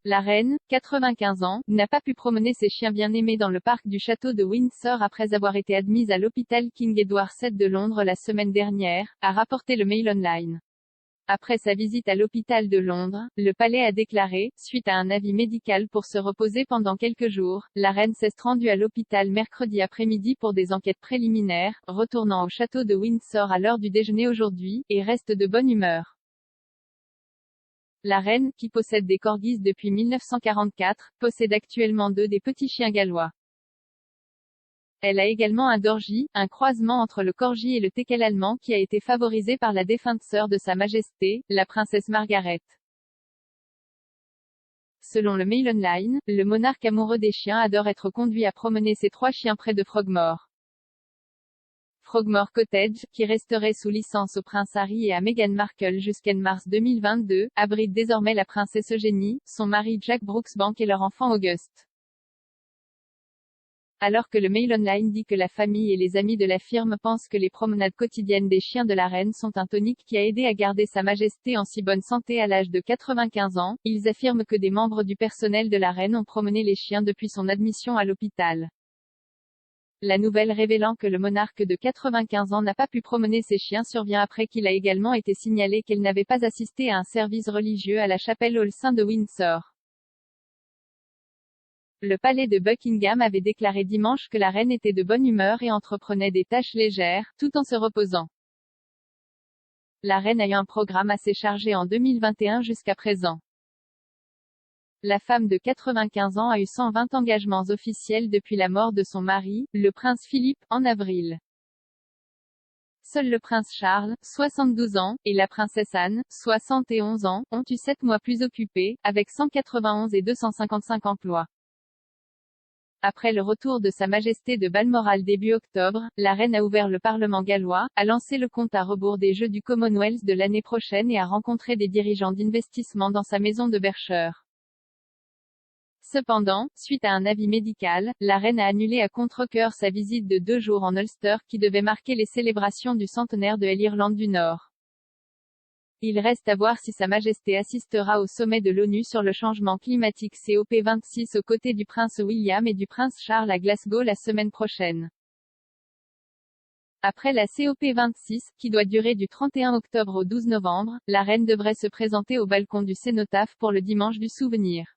la reine, 95 ans, n'a pas pu promener ses chiens bien-aimés dans le parc du château de Windsor après avoir été admise à l'hôpital King Edward VII de Londres la semaine dernière, a rapporté le Mail Online. Après sa visite à l'hôpital de Londres, le palais a déclaré, suite à un avis médical pour se reposer pendant quelques jours, la reine s'est rendue à l'hôpital mercredi après-midi pour des enquêtes préliminaires, retournant au château de Windsor à l'heure du déjeuner aujourd'hui, et reste de bonne humeur. La reine, qui possède des corgis depuis 1944, possède actuellement deux des petits chiens gallois. Elle a également un dorgi, un croisement entre le corgi et le teckel allemand qui a été favorisé par la défunte sœur de Sa Majesté, la princesse Margaret. Selon le Mail Online, le monarque amoureux des chiens adore être conduit à promener ses 3 chiens près de Frogmore. Frogmore Cottage, qui resterait sous licence au prince Harry et à Meghan Markle jusqu'en mars 2022, abrite désormais la princesse Eugénie, son mari Jack Brooksbank et leur enfant Auguste. Alors que le Mail Online dit que la famille et les amis de la firme pensent que les promenades quotidiennes des chiens de la reine sont un tonique qui a aidé à garder Sa Majesté en si bonne santé à l'âge de 95 ans, ils affirment que des membres du personnel de la reine ont promené les chiens depuis son admission à l'hôpital. La nouvelle révélant que le monarque de 95 ans n'a pas pu promener ses chiens survient après qu'il a également été signalé qu'elle n'avait pas assisté à un service religieux à la chapelle All Saints de Windsor. Le palais de Buckingham avait déclaré dimanche que la reine était de bonne humeur et entreprenait des tâches légères, tout en se reposant. La reine a eu un programme assez chargé en 2021 jusqu'à présent. La femme de 95 ans a eu 120 engagements officiels depuis la mort de son mari, le prince Philippe, en avril. Seul le prince Charles, 72 ans, et la princesse Anne, 71 ans, ont eu 7 mois plus occupés, avec 191 et 255 emplois. Après le retour de Sa Majesté de Balmoral début octobre, la reine a ouvert le Parlement gallois, a lancé le compte à rebours des Jeux du Commonwealth de l'année prochaine et a rencontré des dirigeants d'investissement dans sa maison de Berkshire. Cependant, suite à un avis médical, la reine a annulé à contre-cœur sa visite de 2 jours en Ulster qui devait marquer les célébrations du centenaire de l'Irlande du Nord. Il reste à voir si Sa Majesté assistera au sommet de l'ONU sur le changement climatique COP26 aux côtés du prince William et du prince Charles à Glasgow la semaine prochaine. Après la COP26, qui doit durer du 31 octobre au 12 novembre, la reine devrait se présenter au balcon du cénotaphe pour le dimanche du souvenir.